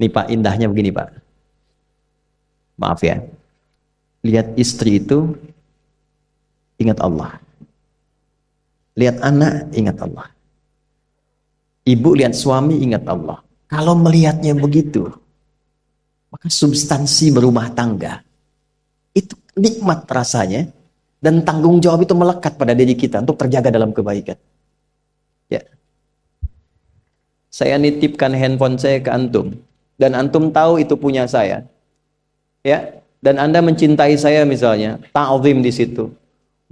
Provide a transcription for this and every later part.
Nih Pak, indahnya begini Pak. Maaf ya. Lihat istri itu ingat Allah. Lihat anak ingat Allah. Ibu lihat suami ingat Allah. Kalau melihatnya begitu, maka substansi berumah tangga itu nikmat rasanya, dan tanggung jawab itu melekat pada diri kita untuk terjaga dalam kebaikan. Ya. Saya nitipkan handphone saya ke antum, dan antum tahu itu punya saya. Ya, dan Anda mencintai saya misalnya, ta'zim di situ.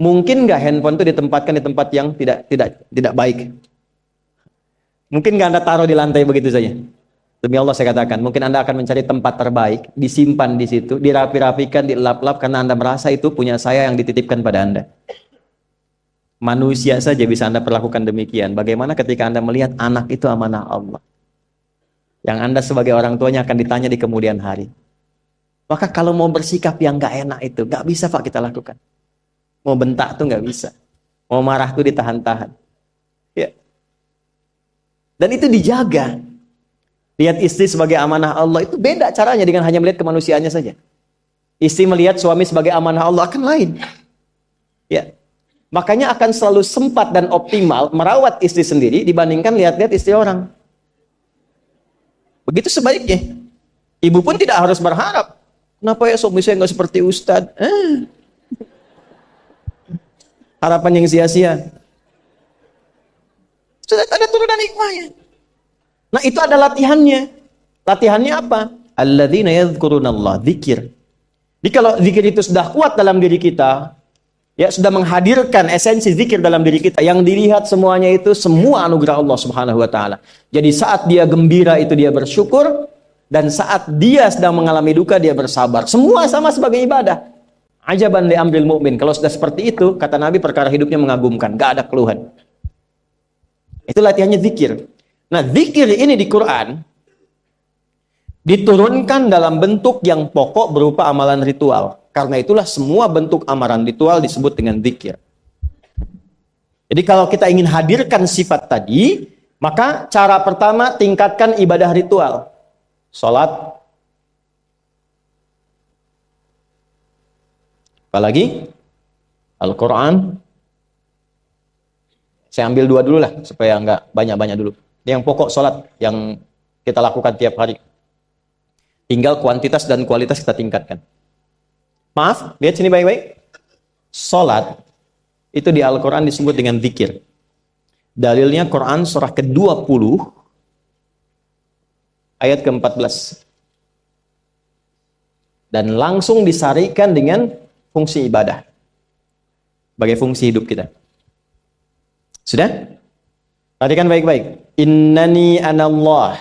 Mungkin nggak handphone itu ditempatkan di tempat yang tidak baik? Mungkin nggak Anda taruh di lantai begitu saja? Demi Allah saya katakan, mungkin Anda akan mencari tempat terbaik, disimpan di situ, dirapi-rapikan, dilap-lap, karena Anda merasa itu punya saya yang dititipkan pada Anda. Manusia saja bisa Anda perlakukan demikian. Bagaimana ketika Anda melihat anak itu amanah Allah, yang Anda sebagai orang tuanya akan ditanya di kemudian hari. Maka kalau mau bersikap yang nggak enak itu, nggak bisa Pak kita lakukan. Mau bentak tuh nggak bisa. Mau marah tuh ditahan-tahan. Ya. Dan itu dijaga. Lihat istri sebagai amanah Allah itu beda caranya dengan hanya melihat kemanusiaannya saja. Istri melihat suami sebagai amanah Allah akan lain. Ya. Makanya akan selalu sempat dan optimal merawat istri sendiri dibandingkan lihat-lihat istri orang. Begitu sebaliknya. Ibu pun tidak harus berharap. Kenapa ya suami saya nggak seperti Ustadz? Harapan yang sia-sia. Sudah ada turunan hikmahnya. Nah itu ada latihannya. Latihannya apa? Alladzina yadhkurunallah, zikir. Jadi kalau zikir itu sudah kuat dalam diri kita, ya sudah menghadirkan esensi zikir dalam diri kita, yang dilihat semuanya itu semua anugerah Allah Subhanahu wa taala. Jadi saat dia gembira itu dia bersyukur, dan saat dia sedang mengalami duka dia bersabar. Semua sama sebagai ibadah. Ajaban li amril mu'min. Kalau sudah seperti itu, kata Nabi, perkara hidupnya mengagumkan, gak ada keluhan. Itu latihannya zikir. Nah, zikir ini di Quran diturunkan dalam bentuk yang pokok berupa amalan ritual. Karena itulah semua bentuk amalan ritual disebut dengan zikir. Jadi kalau kita ingin hadirkan sifat tadi, maka cara pertama tingkatkan ibadah ritual. Salat. Apalagi? Al-Quran. Saya ambil dua dulu lah, supaya nggak banyak-banyak dulu. Yang pokok salat yang kita lakukan tiap hari. Tinggal kuantitas dan kualitas kita tingkatkan. Maaf, lihat sini baik-baik. Salat itu di Al-Quran disebut dengan zikir. Dalilnya Quran surah ke-20 ayat ke-14. Dan langsung disarikan dengan fungsi ibadah sebagai fungsi hidup kita. Sudah? Perhatikan baik-baik. Innani anallah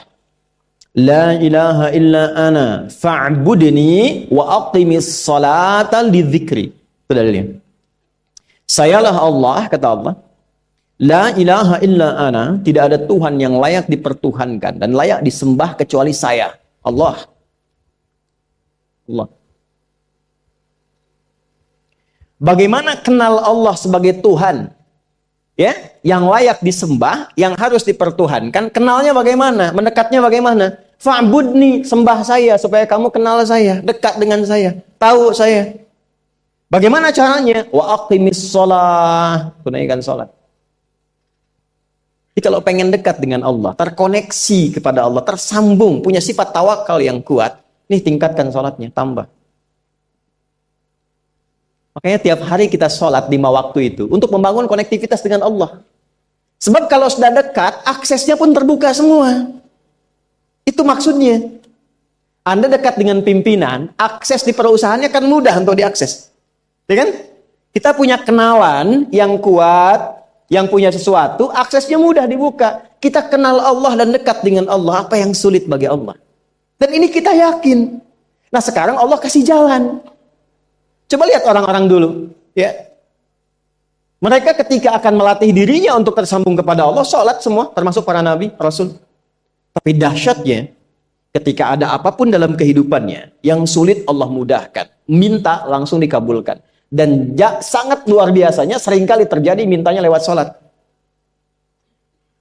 la ilaha illa ana fa'budni wa aqimis salata lidzikri. Itu dalilnya. Sayalah Allah, kata Allah. La ilaha illa ana, tidak ada Tuhan yang layak dipertuhankan dan layak disembah kecuali saya, Allah. Allah. Bagaimana kenal Allah sebagai Tuhan? Ya, yang layak disembah, yang harus dipertuhankan, kenalnya bagaimana? Mendekatnya bagaimana? Fa'budni, sembah saya supaya kamu kenal saya, dekat dengan saya, tahu saya. Bagaimana caranya? Wa aqimis shalah, tunaikan salat. Jadi kalau pengen dekat dengan Allah, terkoneksi kepada Allah, tersambung, punya sifat tawakal yang kuat, nih tingkatkan salatnya, tambah. Makanya tiap hari kita sholat 5 waktu itu untuk membangun konektivitas dengan Allah. Sebab kalau sudah dekat, aksesnya pun terbuka semua. Itu maksudnya. Anda dekat dengan pimpinan, akses di perusahaannya kan mudah untuk diakses. Ya kan? Kita punya kenalan yang kuat, yang punya sesuatu, aksesnya mudah dibuka. Kita kenal Allah dan dekat dengan Allah, apa yang sulit bagi Allah. Dan ini kita yakin. Nah sekarang Allah kasih jalan. Coba lihat orang-orang dulu, ya. Mereka ketika akan melatih dirinya untuk tersambung kepada Allah, sholat semua, termasuk para nabi, rasul. Tapi dahsyatnya, ketika ada apapun dalam kehidupannya yang sulit Allah mudahkan, minta langsung dikabulkan. Dan sangat luar biasanya, seringkali terjadi mintanya lewat sholat.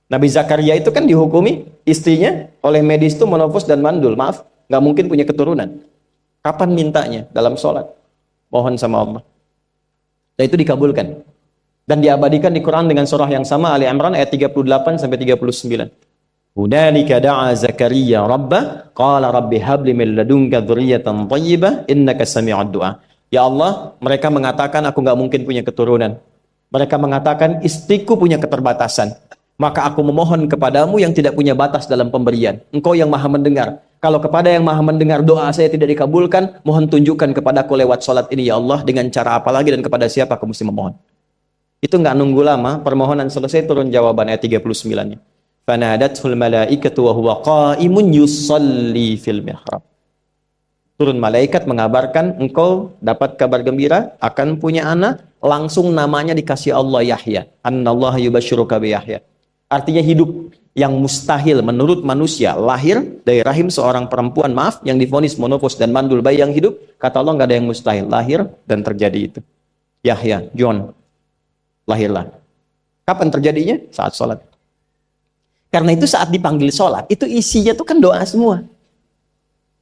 Nabi Zakaria itu kan dihukumi istrinya oleh medis itu menopause dan mandul. Maaf, nggak mungkin punya keturunan. Kapan mintanya? Dalam sholat. Mohon sama Allah. Dan itu dikabulkan. Dan diabadikan di Quran dengan surah yang sama, Ali Imran ayat 38 sampai 39. Hunalika da'a Zakaria rabbah qala rabbi habli min ladunka dzurriyyatan thayyibah innaka sami'ud du'a. Ya Allah, mereka mengatakan aku nggak mungkin punya keturunan. Mereka mengatakan istriku punya keterbatasan. Maka aku memohon kepadamu yang tidak punya batas dalam pemberian. Engkau yang maha mendengar. Kalau kepada yang maha mendengar doa saya tidak dikabulkan, mohon tunjukkan kepadaku lewat sholat ini ya Allah, dengan cara apa lagi dan kepada siapa aku mesti memohon. Itu nggak nunggu lama, permohonan selesai turun jawaban ayat 39-nya. Fanadathul malaikatu wa huwa qa'imun yusalli fil mihrab. Turun malaikat mengabarkan engkau dapat kabar gembira akan punya anak, langsung namanya dikasih Allah Yahya. Annallaha yubashshiruka bi Yahya. Artinya hidup yang mustahil menurut manusia lahir dari rahim seorang perempuan, maaf, yang divonis monopause dan mandul, bayi yang hidup, kata Allah nggak ada yang mustahil, lahir dan terjadi itu. Yahya, John, lahirlah. Kapan terjadinya? Saat sholat. Karena itu saat dipanggil sholat, itu isinya tuh kan doa semua.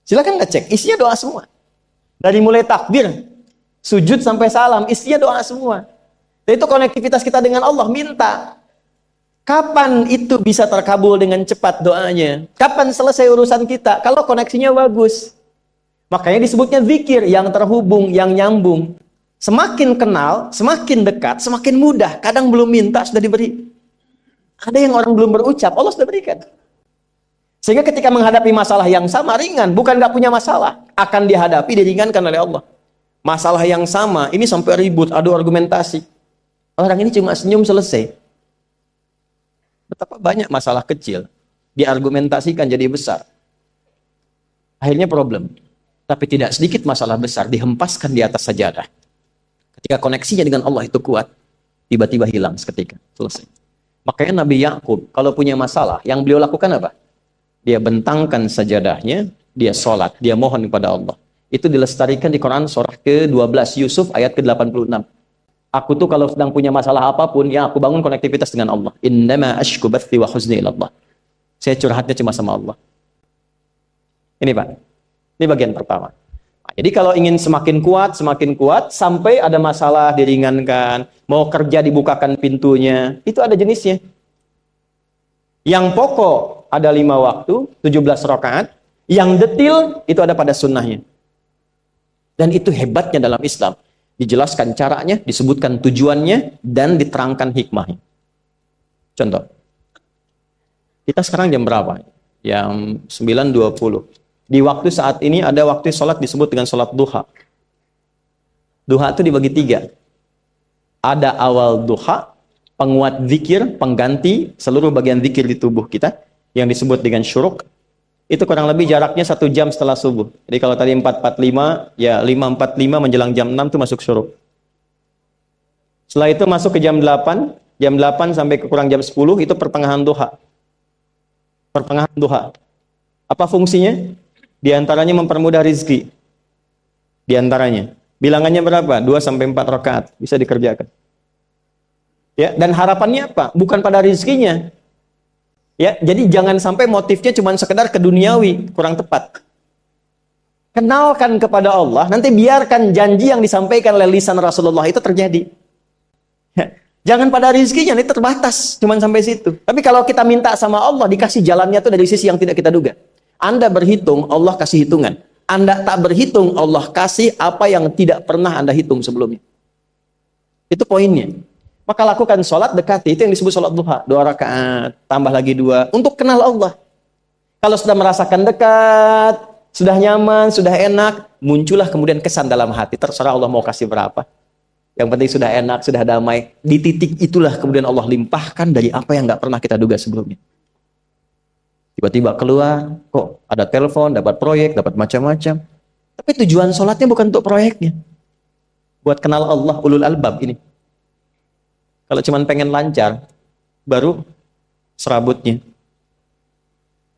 Silakan ngecek, isinya doa semua. Dari mulai takbir, sujud sampai salam, isinya doa semua. Dan itu konektivitas kita dengan Allah, minta. Kapan itu bisa terkabul dengan cepat doanya? Kapan selesai urusan kita? Kalau koneksinya bagus. Makanya disebutnya zikir, yang terhubung, yang nyambung. Semakin kenal, semakin dekat, semakin mudah. Kadang belum minta, sudah diberi. Ada yang orang belum berucap, Allah sudah berikan. Sehingga ketika menghadapi masalah yang sama, ringan. Bukan gak punya masalah. Akan dihadapi, diringankan oleh Allah. Masalah yang sama, ini sampai ribut, adu argumentasi. Orang ini cuma senyum selesai. Betapa banyak masalah kecil diargumentasikan jadi besar. Akhirnya problem. Tapi tidak sedikit masalah besar dihempaskan di atas sajadah. Ketika koneksinya dengan Allah itu kuat, tiba-tiba hilang seketika. Selesai. Makanya Nabi Yakub kalau punya masalah, yang beliau lakukan apa? Dia bentangkan sajadahnya, dia sholat, dia mohon kepada Allah. Itu dilestarikan di Quran surah ke-12 Yusuf ayat ke-86. Aku tuh kalau sedang punya masalah apapun, ya aku bangun konektivitas dengan Allah. Innama ashku bathi wa huzni ilallah. Saya curhatnya cuma sama Allah. Ini Pak, ini bagian pertama. Nah, jadi kalau ingin semakin kuat, sampai ada masalah diringankan, mau kerja dibukakan pintunya, itu ada jenisnya. Yang pokok ada 5 waktu, 17 rakaat. Yang detil itu ada pada sunnahnya. Dan itu hebatnya dalam Islam. Dijelaskan caranya, disebutkan tujuannya, dan diterangkan hikmahnya. Contoh. Kita sekarang jam berapa? Jam 9.20. Di waktu saat ini ada waktu sholat disebut dengan sholat duha. Duha itu dibagi 3. Ada awal duha, penguat zikir, pengganti seluruh bagian zikir di tubuh kita, yang disebut dengan syuruk. Itu kurang lebih jaraknya 1 jam setelah subuh. Jadi kalau tadi 4.45, ya 5.45 menjelang jam 6 itu masuk syuruk. Setelah itu masuk ke jam 8 sampai ke kurang jam 10 itu pertengahan duha. Pertengahan duha. Apa fungsinya? Di antaranya mempermudah rizki. Di antaranya. Bilangannya berapa? 2 sampai 4 rakaat bisa dikerjakan. Ya, dan harapannya apa? Bukan pada rizkinya. Ya, jadi jangan sampai motifnya cuma sekedar keduniawi, kurang tepat. Kenalkan kepada Allah, nanti biarkan janji yang disampaikan oleh lisan Rasulullah itu terjadi. Ya, jangan pada rizkinya, ini terbatas, cuma sampai situ. Tapi kalau kita minta sama Allah, dikasih jalannya itu dari sisi yang tidak kita duga. Anda berhitung, Allah kasih hitungan. Anda tak berhitung, Allah kasih apa yang tidak pernah Anda hitung sebelumnya. Itu poinnya. Maka lakukan sholat dekati, itu yang disebut sholat duha. 2 rakaat, tambah lagi 2, untuk kenal Allah. Kalau sudah merasakan dekat, sudah nyaman, sudah enak, muncullah kemudian kesan dalam hati. Terserah Allah mau kasih berapa. Yang penting sudah enak, sudah damai. Di titik itulah kemudian Allah limpahkan dari apa yang nggak pernah kita duga sebelumnya. Tiba-tiba keluar, kok ada telepon, dapat proyek, dapat macam-macam. Tapi tujuan sholatnya bukan untuk proyeknya. Buat kenal Allah, ulul albab ini. Kalau cuma pengen lancar, baru serabutnya.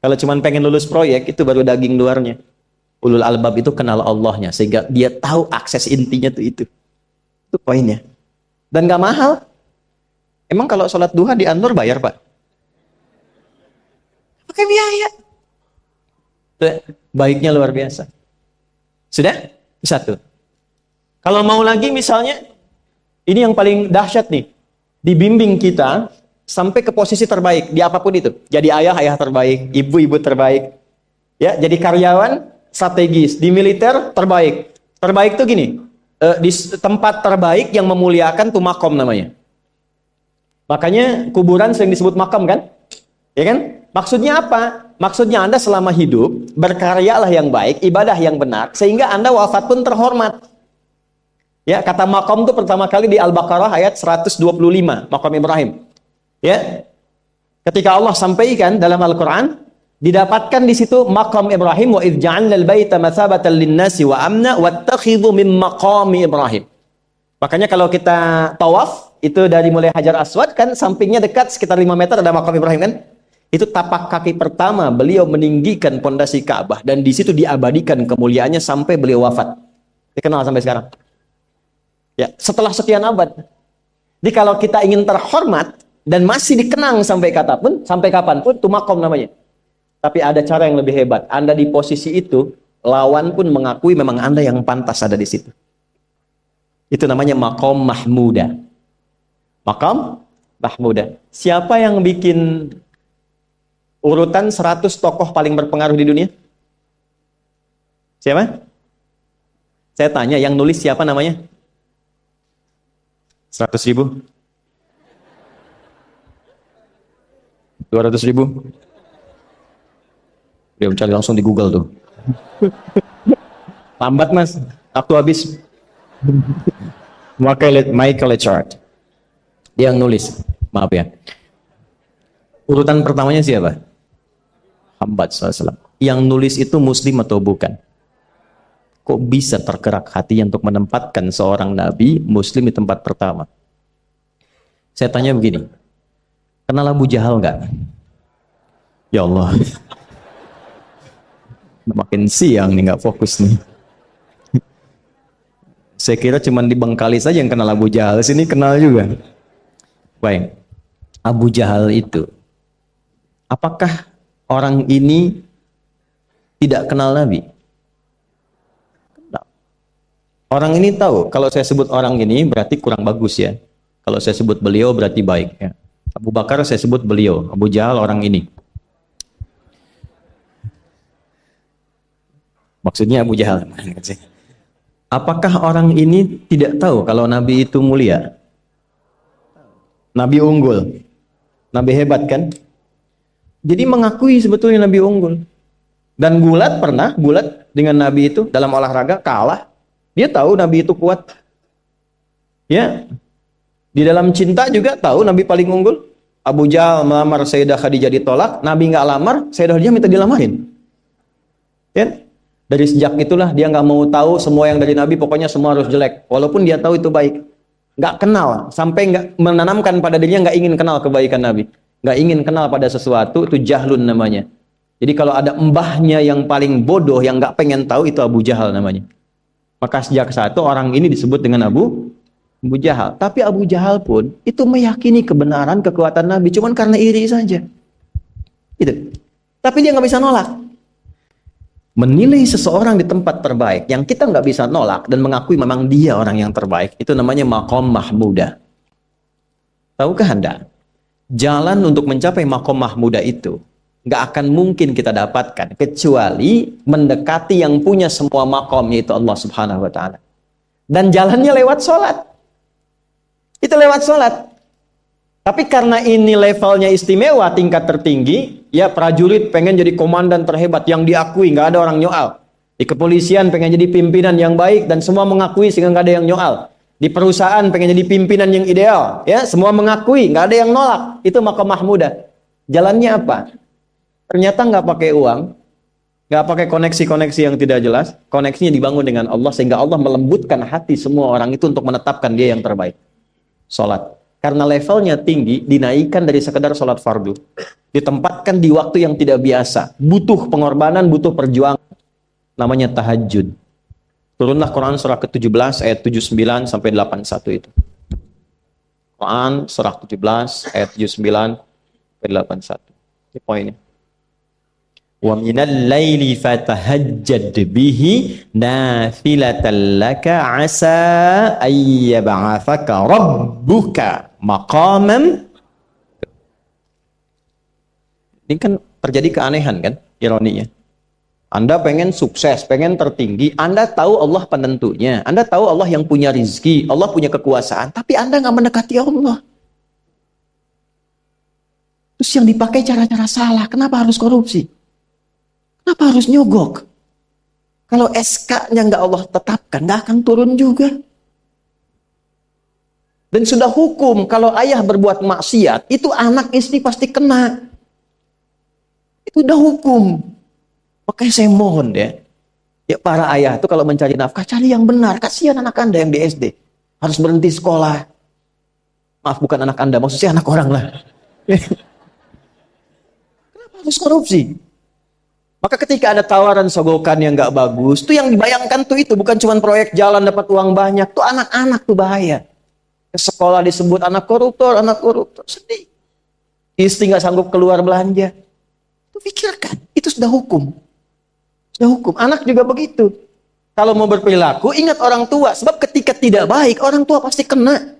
Kalau cuma pengen lulus proyek, itu baru daging luarnya. Ulul albab itu kenal Allahnya, sehingga dia tahu akses intinya tuh itu. Itu poinnya. Dan gak mahal. Emang kalau sholat duha di Anur bayar Pak? pakai biaya. Baiknya luar biasa. Sudah? Satu. Kalau mau lagi misalnya, ini yang paling dahsyat nih. Dibimbing kita sampai ke posisi terbaik di apapun itu. Jadi ayah terbaik, ibu terbaik. Ya, jadi karyawan strategis, di militer terbaik. Terbaik tuh gini, di tempat terbaik yang memuliakan tuh makom namanya. Makanya kuburan sering disebut makam kan? Ya kan? Maksudnya apa? Maksudnya Anda selama hidup berkaryalah yang baik, ibadah yang benar, sehingga Anda wafat pun terhormat. Ya, kata makom itu pertama kali di Al-Baqarah ayat 125, makom Ibrahim. Ya. Ketika Allah sampaikan dalam Al-Qur'an, didapatkan di situ makom Ibrahim, wa idz ja'alnal baita matsabatan lin-nasi wa amna wattakhidhu min maqami Ibrahim. Makanya kalau kita tawaf, itu dari mulai Hajar Aswad kan sampingnya dekat sekitar 5 meter ada makom Ibrahim kan? Itu tapak kaki pertama beliau meninggikan pondasi Ka'bah dan di situ diabadikan kemuliaannya sampai beliau wafat. Dikenal sampai sekarang. Ya, setelah sekian abad. Jadi kalau kita ingin terhormat dan masih dikenang sampai kapanpun, itu makom namanya. Tapi ada cara yang lebih hebat. Anda di posisi itu, lawan pun mengakui memang Anda yang pantas ada di situ. Itu namanya makom mahmuda. Makom mahmuda. Siapa yang bikin urutan 100 tokoh paling berpengaruh di dunia? Siapa? Saya tanya, yang nulis siapa namanya? 100.000? 200.000? Dia mencari langsung di Google tuh. Lambat mas, waktu habis. Michael Chart. Dia yang nulis, maaf ya. Urutan pertamanya siapa? Muhammad SAW. Yang nulis itu muslim atau bukan? Kok bisa tergerak hatinya untuk menempatkan seorang nabi muslim di tempat pertama? Saya tanya begini, kenal Abu Jahal nggak? Ya Allah, makin siang nih nggak fokus nih. Saya kira cuma di Bengkali saja yang kenal Abu Jahal, sini kenal juga. Baik, Abu Jahal itu, apakah orang ini tidak kenal Nabi? Orang ini tahu, kalau saya sebut orang ini berarti kurang bagus ya. Kalau saya sebut beliau berarti baik ya. Abu Bakar saya sebut beliau, Abu Jahal orang ini. Maksudnya Abu Jahal. Apakah orang ini tidak tahu kalau Nabi itu mulia? Nabi unggul. Nabi hebat kan? Jadi mengakui sebetulnya Nabi unggul. Dan gulat dengan Nabi itu dalam olahraga kalah. Dia tahu Nabi itu kuat. Ya. Di dalam cinta juga tahu Nabi paling unggul. Abu Jahal melamar Sayyidah Khadijah ditolak, Nabi nggak lamar, Sayyidah Khadijah minta dilamarin. Ya. Dari sejak itulah dia nggak mau tahu semua yang dari Nabi, pokoknya semua harus jelek. Walaupun dia tahu itu baik. Nggak kenal, sampai nggak menanamkan pada dirinya nggak ingin kenal kebaikan Nabi. Nggak ingin kenal pada sesuatu, itu jahlun namanya. Jadi kalau ada mbahnya yang paling bodoh, yang nggak pengen tahu, itu Abu Jahal namanya. Maka sejak saat itu orang ini disebut dengan Abu Jahal. Tapi Abu Jahal pun itu meyakini kebenaran, kekuatan Nabi, cuman karena iri saja. Gitu. Tapi dia nggak bisa nolak. Menilai seseorang di tempat terbaik yang kita nggak bisa nolak dan mengakui memang dia orang yang terbaik, itu namanya maqam mahmudah. Tahukah Anda? Jalan untuk mencapai maqam mahmudah itu nggak akan mungkin kita dapatkan kecuali mendekati yang punya semua maqam, yaitu Allah Subhanahu wa taala. Dan jalannya lewat sholat. Itu lewat sholat. Tapi karena ini levelnya istimewa, tingkat tertinggi, ya prajurit pengen jadi komandan terhebat yang diakui, nggak ada orang nyoal. Di kepolisian pengen jadi pimpinan yang baik dan semua mengakui sehingga nggak ada yang nyoal. Di perusahaan pengen jadi pimpinan yang ideal, ya semua mengakui, nggak ada yang nolak. Itu maqam mahmudah. Jalannya apa? Ternyata nggak pakai uang, nggak pakai koneksi-koneksi yang tidak jelas. Koneksinya dibangun dengan Allah sehingga Allah melembutkan hati semua orang itu untuk menetapkan dia yang terbaik. Sholat. Karena levelnya tinggi, dinaikkan dari sekedar sholat fardu. Ditempatkan di waktu yang tidak biasa. Butuh pengorbanan, butuh perjuangan. Namanya tahajud. Turunlah Quran surah ke-17 ayat 79 sampai 81 itu. Quran surah ke-17 ayat 79 sampai 81. Ini poinnya. Wa minal laili fatahajjad bihi nafilatan laka asa ayyab'athaka rabbuka maqaman. Ini kan terjadi keanehan kan, ironinya. Anda pengen sukses, pengen tertinggi, Anda tahu Allah penentunya, Anda tahu Allah yang punya rizki, Allah punya kekuasaan, tapi Anda nggak mendekati Allah. Terus yang dipakai cara-cara salah, kenapa harus korupsi? Kenapa harus nyogok? Kalau SK-nya nggak Allah tetapkan, nggak akan turun juga. Dan sudah hukum, kalau ayah berbuat maksiat, itu anak istri pasti kena. Itu udah hukum. Makanya saya mohon deh, ya para ayah itu kalau mencari nafkah, cari yang benar. Kasihan anak Anda yang di SD. Harus berhenti sekolah. Maaf, bukan anak Anda, maksudnya anak orang lah. Kenapa harus korupsi? Maka ketika ada tawaran sogokan yang nggak bagus, tuh yang dibayangkan tuh itu bukan cuma proyek jalan dapat uang banyak, tuh anak-anak tuh bahaya. Ke sekolah disebut anak koruptor, sedih. Istri nggak sanggup keluar belanja. Pikirkan, itu sudah hukum. Sudah hukum. Anak juga begitu. Kalau mau berperilaku, ingat orang tua. Sebab ketika tidak baik, orang tua pasti kena.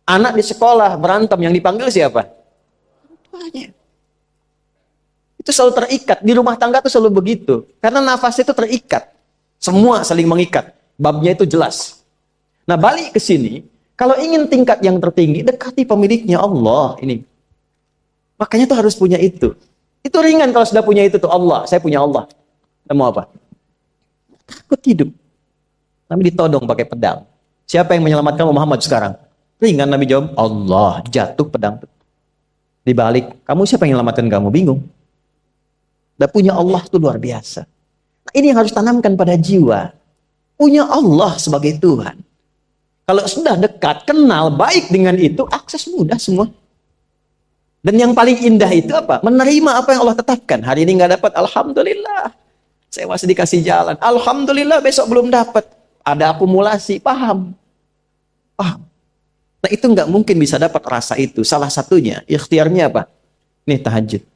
Anak di sekolah berantem, yang dipanggil siapa? Orang tuanya. Itu selalu terikat. Di rumah tangga itu selalu begitu. Karena nafas itu terikat. Semua saling mengikat. Babnya itu jelas. Nah, balik ke sini. Kalau ingin tingkat yang tertinggi, dekati pemiliknya Allah. Ini. Makanya tuh harus punya itu. Itu ringan kalau sudah punya itu tuh Allah. Saya punya Allah. Kita mau apa? Takut hidup. Nabi ditodong pakai pedang. Siapa yang menyelamatkan Muhammad sekarang? Ringan Nabi jawab, Allah. Jatuh pedang. Dibalik, kamu siapa yang menyelamatkan kamu? Bingung. Udah punya Allah itu luar biasa. Nah, ini yang harus tanamkan pada jiwa. Punya Allah sebagai Tuhan. Kalau sudah dekat, kenal, baik dengan itu, akses mudah semua. Dan yang paling indah itu apa? Menerima apa yang Allah tetapkan. Hari ini nggak dapat, alhamdulillah. Saya masih dikasih jalan. Alhamdulillah, besok belum dapat. Ada akumulasi, paham. Paham. Nah itu nggak mungkin bisa dapat rasa itu. Salah satunya, ikhtiarnya apa? Nih tahajud.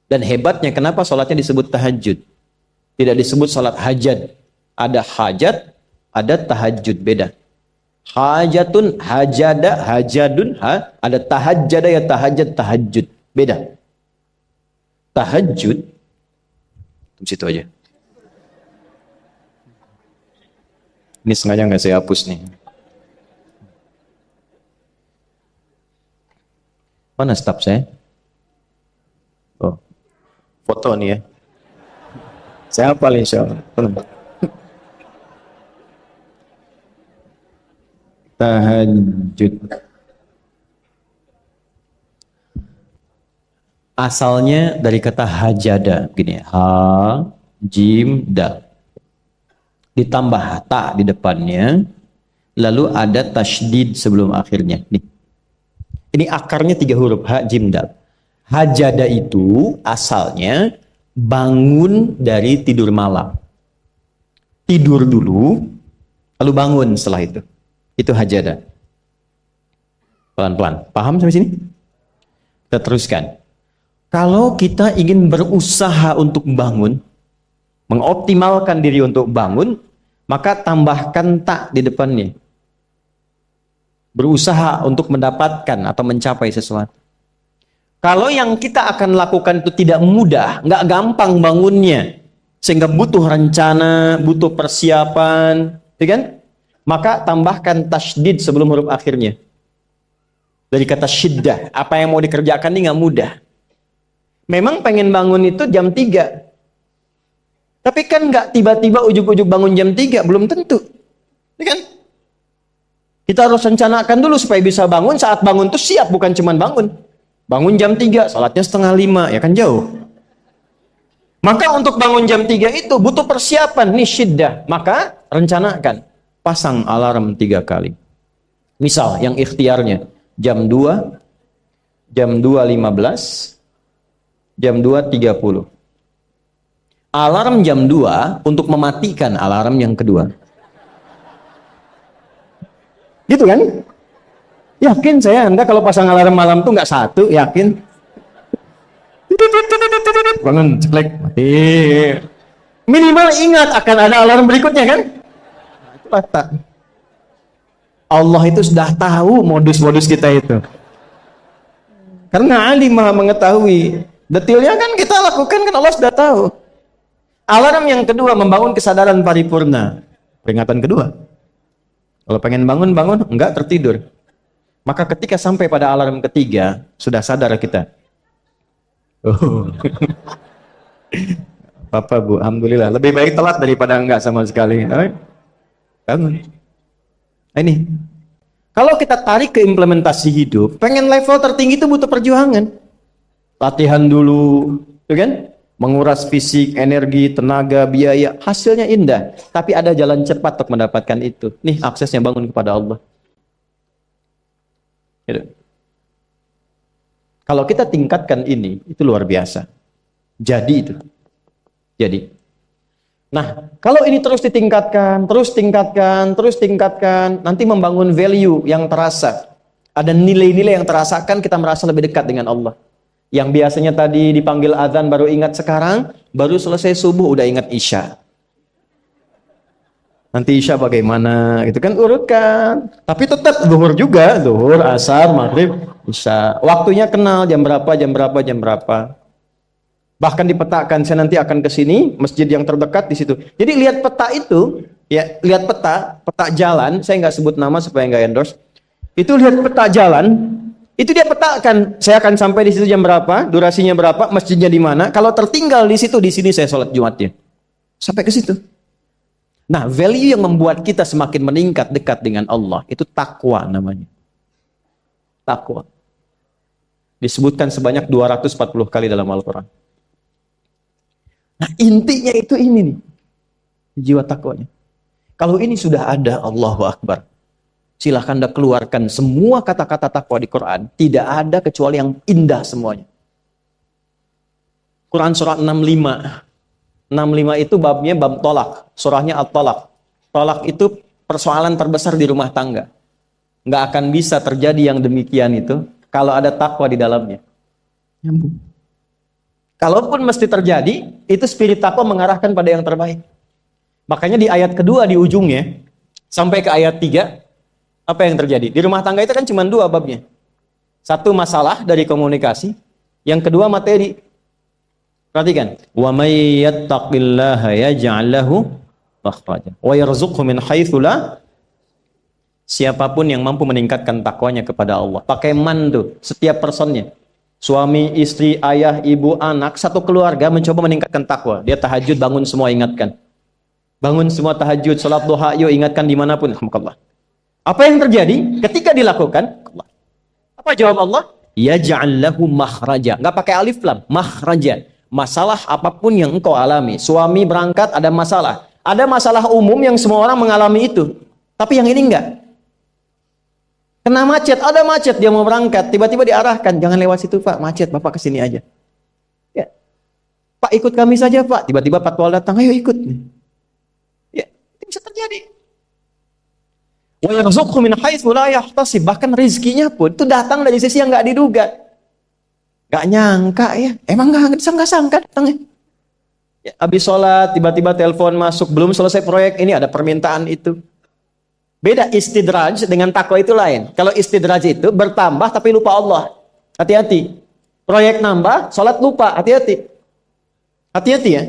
Dan hebatnya kenapa sholatnya disebut tahajud? Tidak disebut sholat hajat. Ada hajat, ada tahajud, beda. Hajatun, hajada, hajadun, ada tahajjada ya tahajjud, tahajud. Beda. Tahajud, di situ aja. Ini sengaja nggak saya hapus nih. Mana staf saya? Oh, foto nih ya. Saya hafal insya Allah. Tahajud. Asalnya dari kata hajada, begini, ha, jim, dal. Ditambah ta di depannya, lalu ada tasydid sebelum akhirnya. Nih. Ini akarnya 3 huruf, ha, jim, dal. Hajada itu asalnya bangun dari tidur malam. Tidur dulu, lalu bangun setelah itu. Itu hajada. Pelan-pelan. Paham sampai sini? Kita teruskan. Kalau kita ingin berusaha untuk bangun, mengoptimalkan diri untuk bangun, maka tambahkan tak di depannya. Berusaha untuk mendapatkan atau mencapai sesuatu. Kalau yang kita akan lakukan itu tidak mudah, nggak gampang bangunnya, sehingga butuh rencana, butuh persiapan, ya kan? Maka tambahkan tasydid sebelum huruf akhirnya. Dari kata syiddah, apa yang mau dikerjakan ini nggak mudah. Memang pengen bangun itu jam 3. Tapi kan nggak tiba-tiba ujuk-ujuk bangun jam 3, belum tentu. Ya kan? Kita harus rencanakan dulu supaya bisa bangun, saat bangun tuh siap, bukan cuma bangun. Bangun jam 3, salatnya 4:30, ya kan jauh. Maka untuk bangun jam 3 itu butuh persiapan, nih syiddah. Maka rencanakan. Pasang alarm 3 kali. Misal yang ikhtiarnya jam 2, jam 2.15, jam 2.30. Alarm jam 2 untuk mematikan alarm yang kedua. Gitu kan? Yakin saya, Anda kalau pasang alarm malam tuh nggak 1, yakin? bangun, ceklek, mati. Minimal ingat akan ada alarm berikutnya kan? Itu tak. Allah itu sudah tahu modus-modus kita itu. Karena alim maha mengetahui. Detailnya kan kita lakukan kan Allah sudah tahu. Alarm yang kedua membangun kesadaran paripurna. Peringatan kedua. Kalau pengen bangun, enggak tertidur. Maka ketika sampai pada alarm ketiga, sudah sadar kita. Oh. Papa Bu, alhamdulillah. Lebih baik telat daripada enggak sama sekali. Bangun. Ini. Kalau kita tarik ke implementasi hidup, pengen level tertinggi itu butuh perjuangan. Latihan dulu, kan? Menguras fisik, energi, tenaga, biaya. Hasilnya indah. Tapi ada jalan cepat untuk mendapatkan itu. Nih aksesnya bangun kepada Allah. Gitu. Kalau kita tingkatkan ini, itu luar biasa. Jadi itu. Jadi. Nah, kalau ini terus ditingkatkan, terus tingkatkan, nanti membangun value yang terasa. Ada nilai-nilai yang terasakan, kita merasa lebih dekat dengan Allah. Yang biasanya tadi dipanggil azan baru ingat sekarang, baru selesai subuh udah ingat isya. Nanti isya bagaimana, gitu kan urutkan. Tapi tetap zuhur juga, zuhur, asar, maghrib, isya. Waktunya kenal jam berapa. Bahkan dipetakan, saya nanti akan ke sini, masjid yang terdekat di situ. Jadi lihat peta itu, ya lihat peta jalan, saya nggak sebut nama supaya nggak endorse. Itu lihat peta jalan, itu dia petakan, saya akan sampai di situ jam berapa, durasinya berapa, masjidnya di mana. Kalau tertinggal di situ, di sini saya sholat Jumatnya. Sampai ke situ. Nah, value yang membuat kita semakin meningkat dekat dengan Allah, itu takwa namanya. Takwa. Disebutkan sebanyak 240 kali dalam Al-Quran. Nah, intinya itu ini nih. Jiwa takwanya. Kalau ini sudah ada, Allahu Akbar. Silahkan Anda keluarkan semua kata-kata takwa di Quran. Tidak ada kecuali yang indah semuanya. Quran surah 65. 65 itu babnya bab tolak. Surahnya At-Tolak. Tolak itu persoalan terbesar di rumah tangga. Nggak akan bisa terjadi yang demikian itu kalau ada takwa di dalamnya. Nyambung. Kalaupun mesti terjadi, itu spirit takwa mengarahkan pada yang terbaik. Makanya di ayat kedua di ujungnya, sampai ke ayat 3, apa yang terjadi? Di rumah tangga itu kan cuma 2 babnya. Satu masalah dari komunikasi, yang kedua materi. Perhatikan. Wa may yattaqillaha yaj'al lahu makhraja wa yarzuqhu min haitsu la. Siapapun yang mampu meningkatkan takwanya kepada Allah. Pakai man tuh, setiap personnya. Suami, istri, ayah, ibu, anak, satu keluarga mencoba meningkatkan takwa. Dia tahajud, bangun semua ingatkan. Bangun semua tahajud, salat duha, yuk ingatkan dimanapun. Alhamdulillah. Apa yang terjadi? Ketika dilakukan, apa jawab Allah? Yaj'al lahu makhraja. Enggak pakai alif lam, makhraja. Masalah apapun yang engkau alami. Suami berangkat ada masalah. Ada masalah umum yang semua orang mengalami itu. Tapi yang ini enggak. Kena macet, ada macet, dia mau berangkat, tiba-tiba diarahkan, jangan lewat situ Pak, macet, Bapak kesini aja. Ya. Pak ikut kami saja Pak, tiba-tiba patwal datang, ayo ikut. Ya, itu bisa terjadi. Wa yarzuqhu min haitsu la yahtasib, bahkan rezekinya pun itu datang dari sisi yang nggak diduga. Nggak nyangka ya, emang nggak sangka datangnya. Ya, habis sholat, tiba-tiba telepon masuk, belum selesai proyek ini ada permintaan itu. Beda istidraj dengan takwa itu lain. Kalau istidraj itu bertambah tapi lupa Allah. Hati-hati. Proyek nambah, sholat lupa. Hati-hati. Hati-hati ya.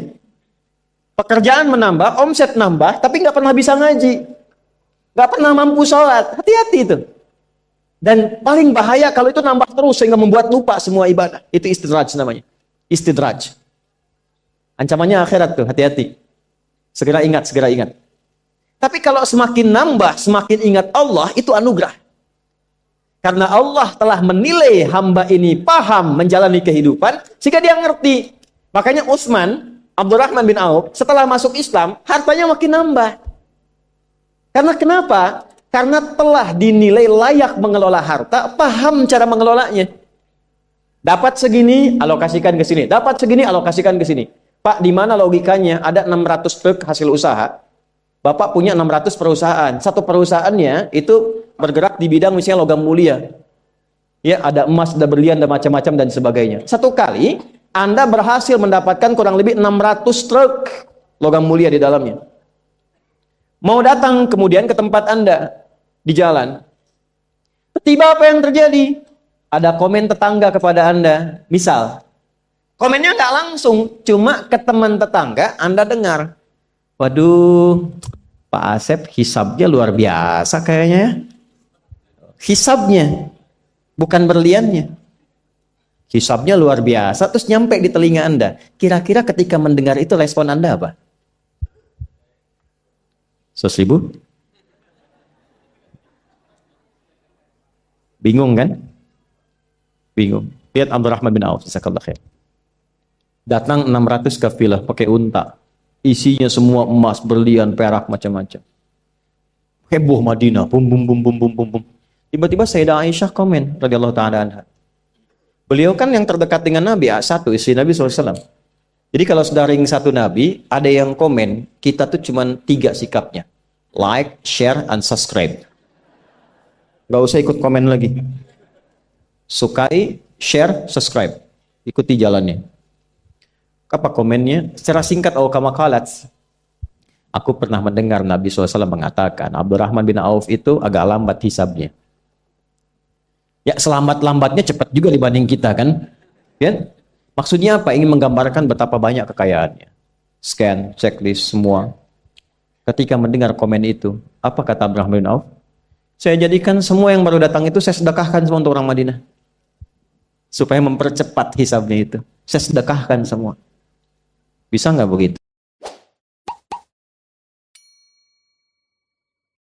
Pekerjaan menambah, omset nambah, tapi nggak pernah bisa ngaji. Nggak pernah mampu sholat. Hati-hati itu. Dan paling bahaya kalau itu nambah terus sehingga membuat lupa semua ibadah. Itu istidraj namanya. Istidraj. Ancamannya akhirat tuh, hati-hati. Segera ingat, segera ingat. Tapi kalau semakin nambah, semakin ingat Allah, itu anugerah. Karena Allah telah menilai hamba ini paham menjalani kehidupan, sehingga dia ngerti. Makanya Utsman, Abdurrahman bin Auf, setelah masuk Islam, hartanya makin nambah. Karena kenapa? Karena telah dinilai layak mengelola harta, paham cara mengelolanya. Dapat segini, alokasikan ke sini. Dapat segini, alokasikan ke sini. Pak, di mana logikanya? Ada 600 truk hasil usaha. Bapak punya 600 perusahaan. Satu perusahaannya itu bergerak di bidang misalnya logam mulia. Ya, ada emas, ada berlian, ada macam-macam dan sebagainya. Satu kali Anda berhasil mendapatkan kurang lebih 600 truk logam mulia di dalamnya. Mau datang kemudian ke tempat Anda di jalan. Tiba apa yang terjadi? Ada komen tetangga kepada Anda. Misal, komennya nggak langsung, cuma ke teman tetangga Anda dengar. Waduh, Pak Asep hisabnya luar biasa kayaknya ya. Hisabnya, bukan berliannya. Hisabnya luar biasa, terus nyampe di telinga Anda. Kira-kira ketika mendengar itu respon Anda apa? 100.000? Bingung kan? Bingung. Lihat Abdurrahman bin Auf, jazakallahu khair. Datang 600 kafilah pakai unta. Isinya semua emas, berlian, perak, macam-macam. Heboh Madinah, bum bum bum bum bum bum bum. Tiba-tiba Sayyidah Aisyah komen radhiyallahu taala anha. Beliau kan yang terdekat dengan Nabi, satu istri Nabi SAW. Jadi kalau sudah ring satu Nabi, ada yang komen, kita tuh cuma 3 sikapnya. Like, share, and subscribe. Gak usah ikut komen lagi. Sukai, share, subscribe. Ikuti jalannya. Apa komennya? Secara singkat, kama qalat. Aku pernah mendengar Nabi SAW mengatakan, Abdurrahman bin Auf itu agak lambat hisabnya. Ya selamat-lambatnya cepat juga dibanding kita kan. Ya? Maksudnya apa? Ingin menggambarkan betapa banyak kekayaannya. Scan, checklist, semua. Ketika mendengar komen itu, apa kata Abdurrahman bin Auf? Saya jadikan semua yang baru datang itu saya sedekahkan semua untuk orang Madinah. Supaya mempercepat hisabnya itu. Saya sedekahkan semua. Bisa nggak begitu?